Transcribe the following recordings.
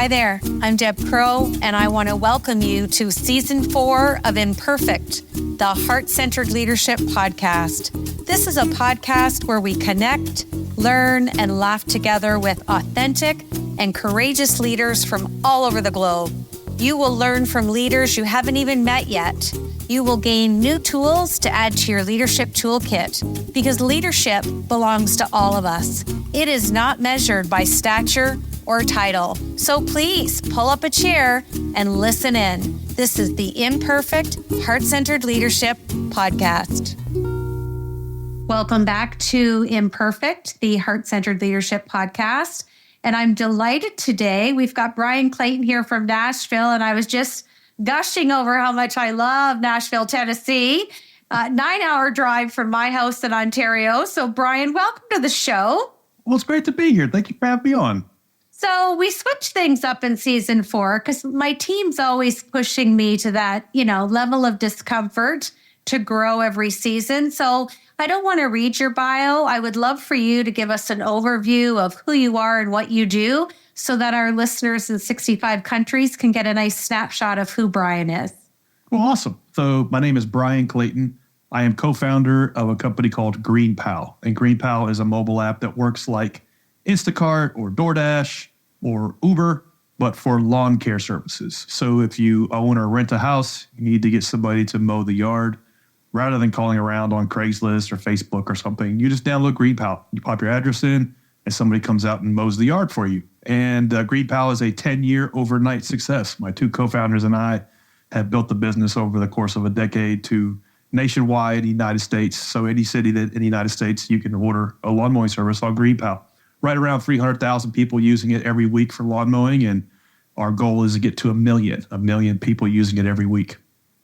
Hi there, I'm Deb Crow, and I want to welcome you to Season 4 of Imperfect, the Heart-Centered Leadership Podcast. This is a podcast where we connect, learn, and laugh together with authentic and courageous leaders from all over the globe. You will learn from leaders you haven't even met yet. You will gain new tools to add to your leadership toolkit, because leadership belongs to all of us. It is not measured by stature or title. So please pull up a chair and listen in. This is the Imperfect, Heart-Centered Leadership Podcast. Welcome back to Imperfect, the Heart-Centered Leadership Podcast. And I'm delighted today. We've got Bryan Clayton here from Nashville, and I was just gushing over how much I love Nashville, Tennessee. 9-hour drive from my house in Ontario. So Bryan, welcome to the show. Well, it's great to be here. Thank you for having me on. So we switched things up in season 4 because my team's always pushing me to that, level of discomfort to grow every season. So I don't want to read your bio. I would love for you to give us an overview of who you are and what you do so that our listeners in 65 countries can get a nice snapshot of who Bryan is. Well, awesome. So my name is Bryan Clayton. I am co-founder of a company called GreenPal. And GreenPal is a mobile app that works like Instacart or DoorDash or Uber, but for lawn care services. So if you own or rent a house, you need to get somebody to mow the yard. Rather than calling around on Craigslist or Facebook or something, you just download GreenPal. You pop your address in, and somebody comes out and mows the yard for you. And GreenPal is a 10-year overnight success. My two co-founders and I have built the business over the course of a decade to nationwide in the United States. So any city that in the United States, you can order a lawn mowing service on GreenPal. Right around 300,000 people using it every week for lawn mowing. And our goal is to get to a million people using it every week.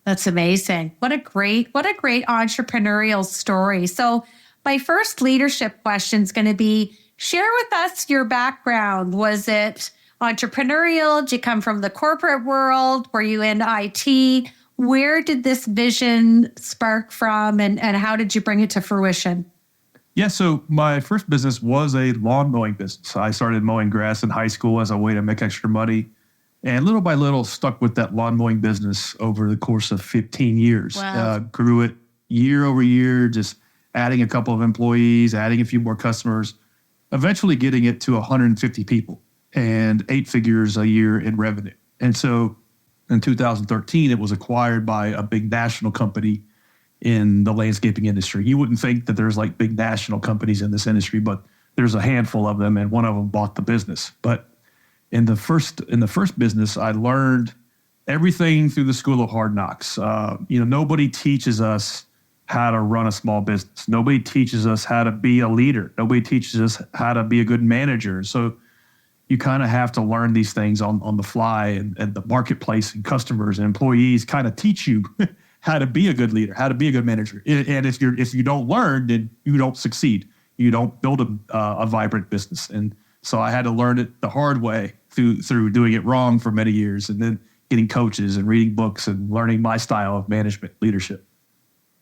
That's amazing. What a great entrepreneurial story. So my first leadership question is going to be, share with us your background. Was it entrepreneurial? Did you come from the corporate world? Were you in IT? Where did this vision spark from, and how did you bring it to fruition? Yeah, so my first business was a lawn mowing business. I started mowing grass in high school as a way to make extra money. And little by little, stuck with that lawn mowing business over the course of 15 years. Wow. Grew it year over year, just adding a couple of employees, adding a few more customers, eventually getting it to 150 people and 8 figures a year in revenue. And so in 2013, it was acquired by a big national company in the landscaping industry. You wouldn't think that there's like big national companies in this industry, but there's a handful of them, and one of them bought the business. But in the first business, I learned everything through the school of hard knocks. Nobody teaches us how to run a small business. Nobody teaches us how to be a leader. Nobody teaches us how to be a good manager. So you kind of have to learn these things on the fly, and the marketplace and customers and employees kind of teach you how to be a good leader, how to be a good manager. And if you don't learn, then you don't succeed. You don't build a vibrant business. And so I had to learn it the hard way through doing it wrong for many years, and then getting coaches and reading books and learning my style of management leadership.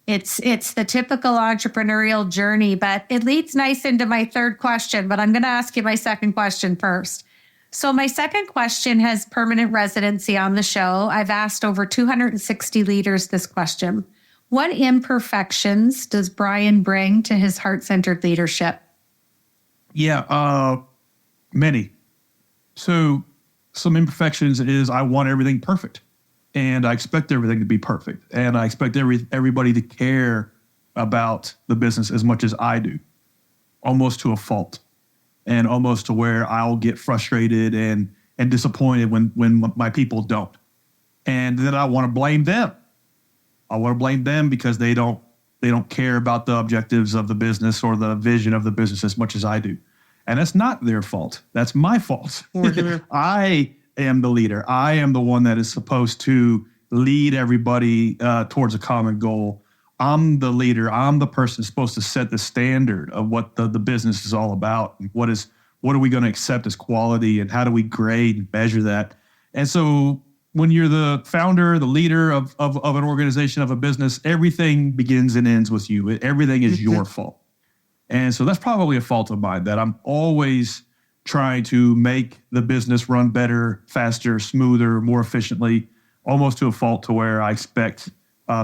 It's the typical entrepreneurial journey, but it leads nice into my third question, but I'm going to ask you my second question first. So my second question has permanent residency on the show. I've asked over 260 leaders this question. What imperfections does Bryan bring to his heart-centered leadership? Yeah, many. So some imperfections is I want everything perfect, and I expect everything to be perfect, and I expect everybody to care about the business as much as I do, almost to a fault, and almost to where I'll get frustrated and disappointed when my people don't. And then I want to blame them. I want to blame them because they don't care about the objectives of the business or the vision of the business as much as I do. And that's not their fault. That's my fault. I am the leader. I am the one that is supposed to lead everybody towards a common goal. I'm the leader. I'm the person supposed to set the standard of what the business is all about. What are we going to accept as quality, and how do we grade and measure that? And so when you're the founder, the leader of an organization, of a business, everything begins and ends with you. Everything is your fault. And so that's probably a fault of mine, that I'm always trying to make the business run better, faster, smoother, more efficiently, almost to a fault to where I expect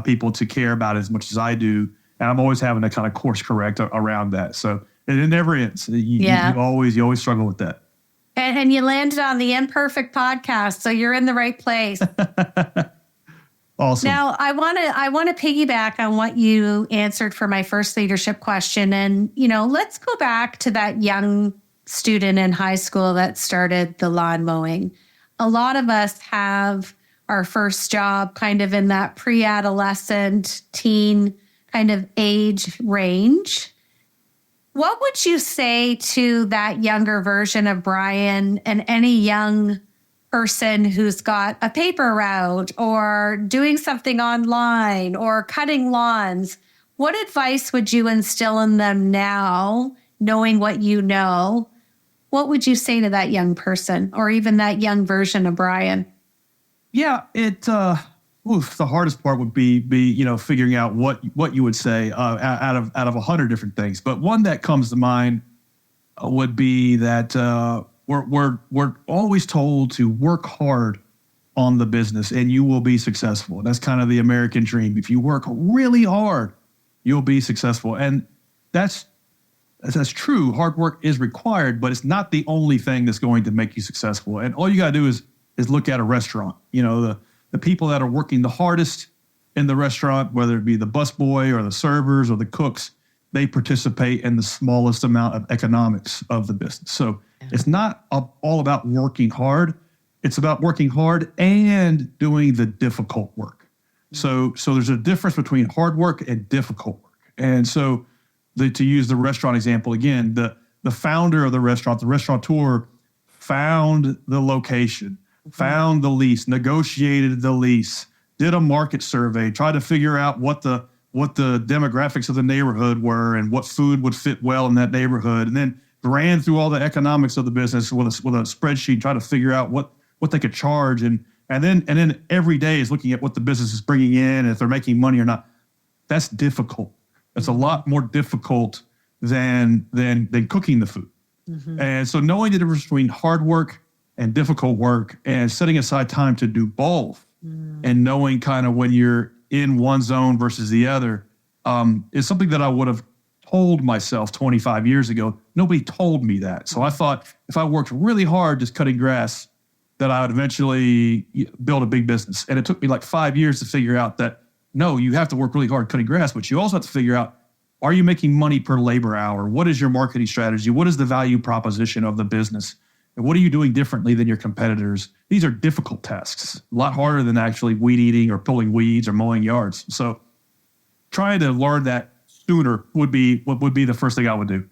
people to care about it as much as I do. And I'm always having to kind of course correct around that. So it never ends. You always struggle with that. And you landed on the Imperfect podcast, so you're in the right place. Awesome. Now, I want to piggyback on what you answered for my first leadership question. And, let's go back to that young student in high school that started the lawn mowing. A lot of us have our first job kind of in that pre-adolescent, teen kind of age range. What would you say to that younger version of Bryan and any young person who's got a paper route or doing something online or cutting lawns? What advice would you instill in them now, knowing what you know? What would you say to that young person or even that young version of Bryan? Yeah, the hardest part would be figuring out what you would say out of 100 different things. But one that comes to mind would be that we're always told to work hard on the business and you will be successful. That's kind of the American dream. If you work really hard, you'll be successful, and that's true. Hard work is required, but it's not the only thing that's going to make you successful. And all you got to do is look at a restaurant. The people that are working the hardest in the restaurant, whether it be the busboy or the servers or the cooks, they participate in the smallest amount of economics of the business. So it's not all about working hard. It's about working hard and doing the difficult work. So there's a difference between hard work and difficult work. And so to use the restaurant example again, the founder of the restaurateur, found the location, found the lease, negotiated the lease, did a market survey, tried to figure out what the demographics of the neighborhood were and what food would fit well in that neighborhood, and then ran through all the economics of the business with a spreadsheet, try to figure out what they could charge, and then every day is looking at what the business is bringing in and if they're making money or not. That's difficult. That's a lot more difficult than cooking the food. Mm-hmm. And so knowing the difference between hard work and difficult work and setting aside time to do both and knowing kind of when you're in one zone versus the other is something that I would have told myself 25 years ago. Nobody told me that. So I thought if I worked really hard just cutting grass, that I would eventually build a big business. And it took me like 5 years to figure out that, no, you have to work really hard cutting grass, but you also have to figure out, are you making money per labor hour? What is your marketing strategy? What is the value proposition of the business? And what are you doing differently than your competitors? These are difficult tasks, a lot harder than actually weed eating or pulling weeds or mowing yards. So trying to learn that sooner would be the first thing I would do.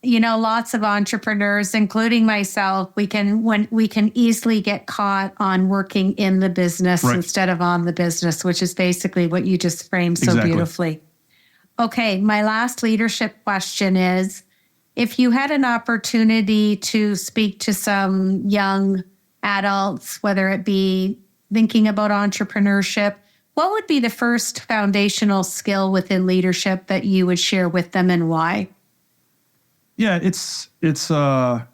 Lots of entrepreneurs, including myself, we can easily get caught on working in the business instead of on the business, which is basically what you just framed so beautifully. Okay, my last leadership question is, if you had an opportunity to speak to some young adults, whether it be thinking about entrepreneurship, what would be the first foundational skill within leadership that you would share with them and why? Yeah, it's a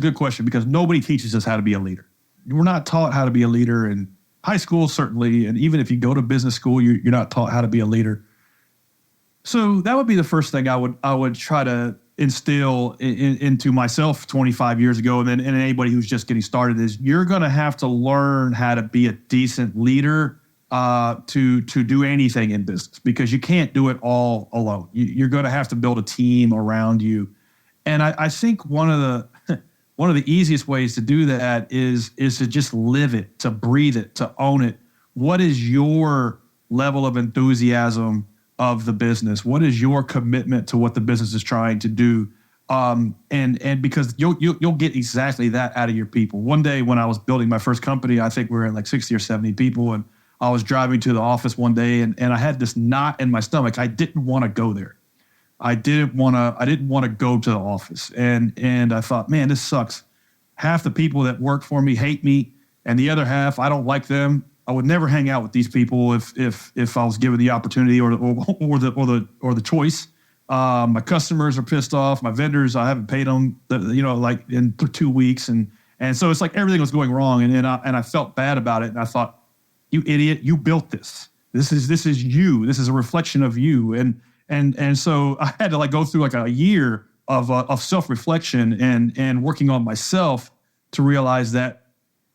good question because nobody teaches us how to be a leader. We're not taught how to be a leader in high school, certainly, and even if you go to business school, you're not taught how to be a leader. So that would be the first thing I would try to instill into myself 25 years ago, and then anybody who's just getting started is you're going to have to learn how to be a decent leader to do anything in business because you can't do it all alone. You're going to have to build a team around you, and I think one of the easiest ways to do that is to just live it, to breathe it, to own it. What is your level of enthusiasm of the business? What is your commitment to what the business is trying to do? And because you'll get exactly that out of your people. One day when I was building my first company, I think we were at like 60 or 70 people, and I was driving to the office one day and I had this knot in my stomach. I didn't want to go there. I didn't want to go to the office. And I thought, man, this sucks. Half the people that work for me hate me, and the other half, I don't like them. I would never hang out with these people if I was given the opportunity or the choice. My customers are pissed off. My vendors, I haven't paid them, like in 2 weeks. And so it's like everything was going wrong. And I felt bad about it. And I thought, you idiot, you built this. This is you. This is a reflection of you. And so I had to like go through like a year of self-reflection and working on myself to realize that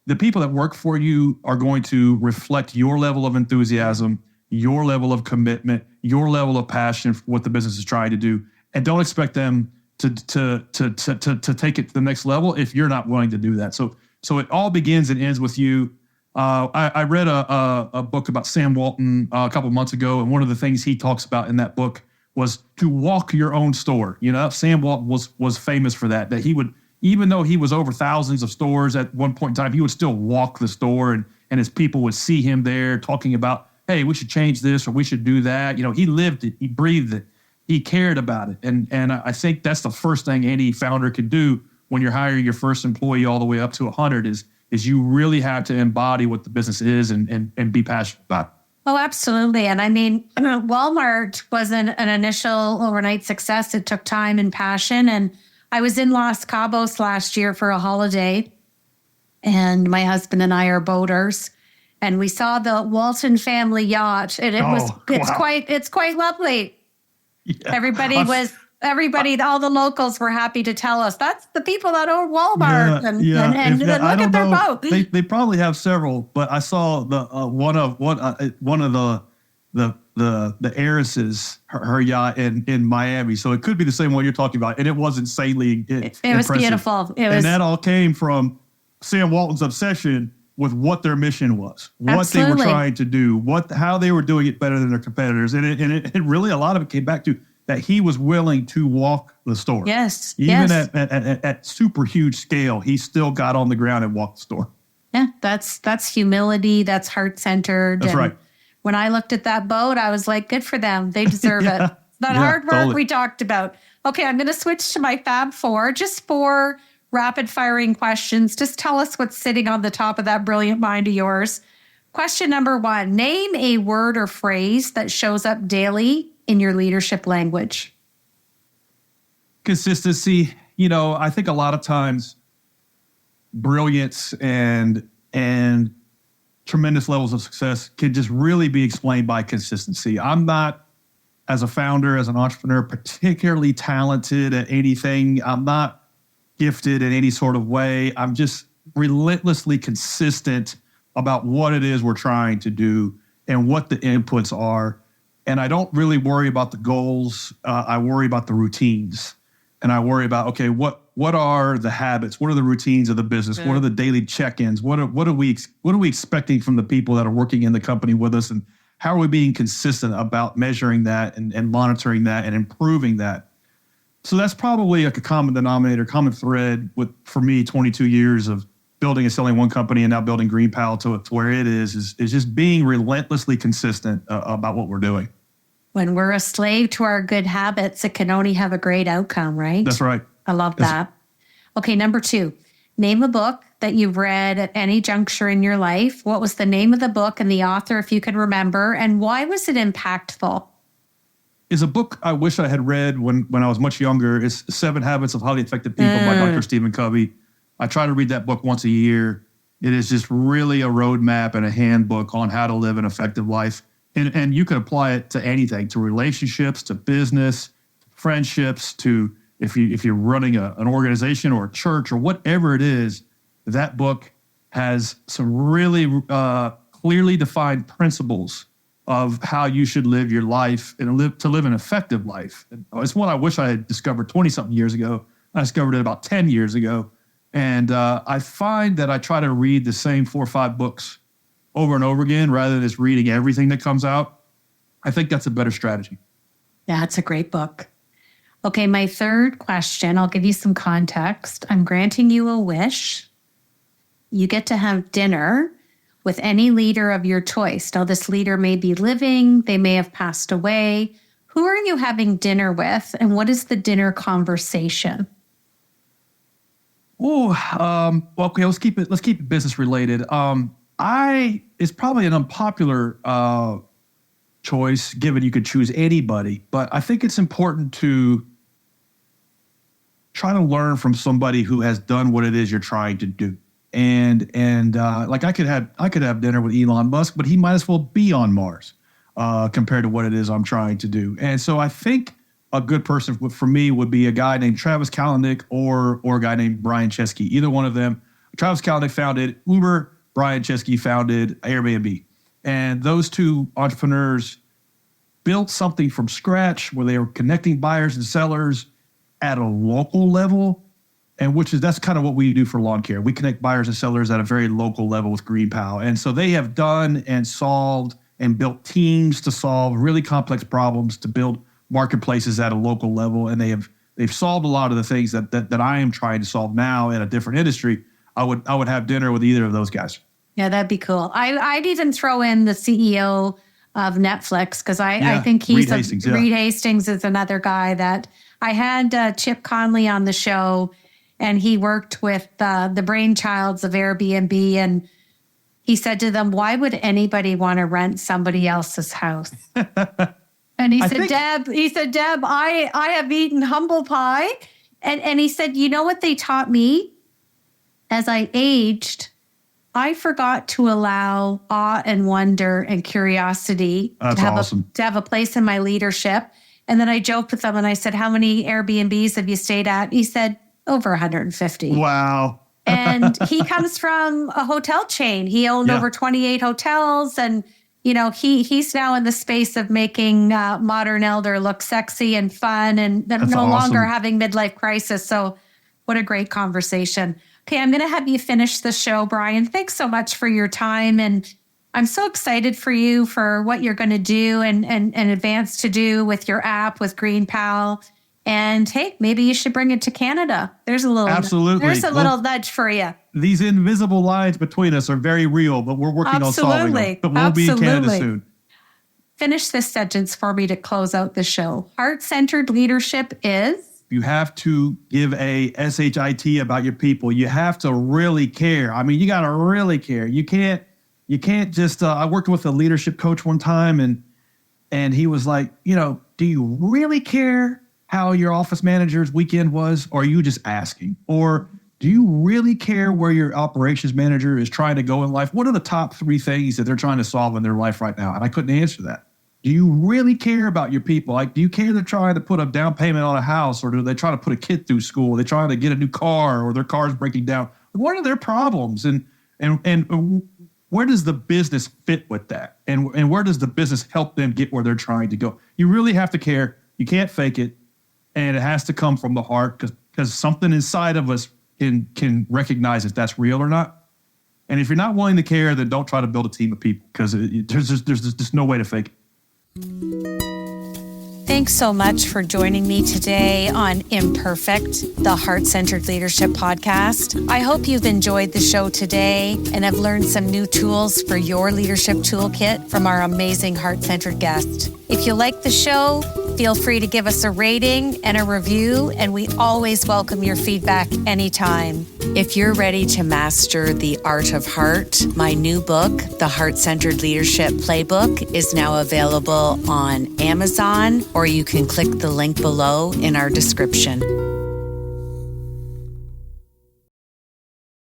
the people that work for you are going to reflect your level of enthusiasm, your level of commitment, your level of passion for what the business is trying to do, and don't expect them to take it to the next level if you're not willing to do that. So it all begins and ends with you. I read a book about Sam Walton a couple months ago, and one of the things he talks about in that book was to walk your own store. Sam Walton was famous for that he would, even though he was over thousands of stores at one point in time, he would still walk the store, and his people would see him there talking about, hey, we should change this or we should do that. He lived it, he breathed it, he cared about it. And I think that's the first thing any founder could do when you're hiring your first employee all the way up to 100 is you really have to embody what the business is and be passionate about it. Oh, absolutely. And I mean, Walmart wasn't an initial overnight success. It took time and passion. And I was in Los Cabos last year for a holiday, and my husband and I are boaters, and we saw the Walton family yacht, and it's quite lovely. Yeah. Everybody, all the locals were happy to tell us that's the people that own Walmart, and look at their boat. They probably have several, but I saw the one of the heiresses, her yacht in Miami. So it could be the same one you're talking about, and it was insanely impressive. It was beautiful. And that all came from Sam Walton's obsession with what their mission was, what they were trying to do, how they were doing it better than their competitors, and it really a lot of it came back to that he was willing to walk the store. Yes. Even at super huge scale, he still got on the ground and walked the store. Yeah, that's humility. That's heart-centered. That's right. When I looked at that boat, I was like, good for them. They deserve it. That hard work we talked about. Okay, I'm going to switch to my Fab Four. Just 4 rapid-firing questions. Just tell us what's sitting on the top of that brilliant mind of yours. Question number 1, name a word or phrase that shows up daily in your leadership language. Consistency. I think a lot of times brilliance and tremendous levels of success can just really be explained by consistency. I'm not, as a founder, as an entrepreneur, particularly talented at anything. I'm not gifted in any sort of way. I'm just relentlessly consistent about what it is we're trying to do and what the inputs are. And I don't really worry about the goals. I worry about the routines. And I worry about, okay, what are the habits? What are the routines of the business? What are the daily check-ins? What are we expecting from the people that are working in the company with us? And how are we being consistent about measuring that and monitoring that and improving that? So that's probably like a common denominator, common thread for me, 22 years of building and selling one company and now building GreenPal to where it is just being relentlessly consistent about what we're doing. When we're a slave to our good habits, it can only have a great outcome, right? That's right. I love that. Okay, number 2, name a book that you've read at any juncture in your life. What was the name of the book and the author, if you can remember, and why was it impactful? Is a book I wish I had read when I was much younger. It's 7 Habits of Highly Effective People by Dr. Stephen Covey. I try to read that book once a year. It is just really a roadmap and a handbook on how to live an effective life. And you can apply it to anything, to relationships, to business, friendships, to if you're running an organization or a church or whatever it is. That book has some really clearly defined principles of how you should live your life and live an effective life. And it's one I wish I had discovered 20-something years ago. I discovered it about 10 years ago. And I find that I try to read the same 4 or 5 books over and over again rather than just reading everything that comes out. I think that's a better strategy. Yeah, it's a great book. Okay, my 3rd question, I'll give you some context. I'm granting you a wish. You get to have dinner with any leader of your choice. Now, this leader may be living, they may have passed away. Who are you having dinner with, and what is the dinner conversation? Okay, let's keep it business related. It's probably an unpopular choice, given you could choose anybody. But I think it's important to try to learn from somebody who has done what it is you're trying to do. And like I could have dinner with Elon Musk, but he might as well be on Mars compared to what it is I'm trying to do. And so I think a good person for me would be a guy named Travis Kalanick or a guy named Bryan Chesky. Either one of them. Travis Kalanick founded Uber. Bryan Chesky founded Airbnb. And those two entrepreneurs built something from scratch where they were connecting buyers and sellers at a local level, and that's kind of what we do for lawn care. We connect buyers and sellers at a very local level with GreenPal. And so they have done and solved and built teams to solve really complex problems, to build marketplaces at a local level. And they've solved a lot of the things that I am trying to solve now in a different industry. I would have dinner with either of those guys. Yeah, that'd be cool. I'd even throw in the CEO of Netflix, because I think Reed Hastings is another guy that I had Chip Conley on the show, and he worked with the brainchilds of Airbnb, and he said to them, "Why would anybody want to rent somebody else's house?" And he said, Deb, I have eaten humble pie. And he said, you know what they taught me? As I aged, I forgot to allow awe and wonder and curiosity to have a place in my leadership. And then I joked with them and I said, how many Airbnbs have you stayed at? He said, over 150. Wow. And he comes from a hotel chain. He owned over 28 hotels, and he's now in the space of making modern elder look sexy and fun, and they're longer having midlife crisis. So what a great conversation. Okay, I'm going to have you finish the show, Bryan. Thanks so much for your time. And I'm so excited for you for what you're going to do and advance to do with your app, with GreenPal. And hey, maybe you should bring it to Canada. There's a little nudge for you. These invisible lines between us are very real, but we're working on solving them. But we'll be in Canada soon. Finish this sentence for me to close out the show. Heart-centered leadership is? You have to give a SHIT about your people. You have to really care. I mean, you got to really care. You can't just, I worked with a leadership coach one time, and he was like, do you really care how your office manager's weekend was, or are you just asking? Or do you really care where your operations manager is trying to go in life? What are the top 3 things that they're trying to solve in their life right now? And I couldn't answer that. Do you really care about your people? Like, do you care they're trying to put a down payment on a house, or do they try to put a kid through school? Are they trying to get a new car, or their car's breaking down? What are their problems? And where does the business fit with that? And where does the business help them get where they're trying to go? You really have to care. You can't fake it. And it has to come from the heart, because something inside of us can recognize if that's real or not. And if you're not willing to care, then don't try to build a team of people, because there's just no way to fake it. Thanks so much for joining me today on Imperfect, the Heart-Centered Leadership Podcast. I hope you've enjoyed the show today and have learned some new tools for your leadership toolkit from our amazing heart-centered guest. If you like the show, feel free to give us a rating and a review, and we always welcome your feedback anytime. If you're ready to master the art of heart, my new book, The Heart-Centered Leadership Playbook, is now available on Amazon, or you can click the link below in our description.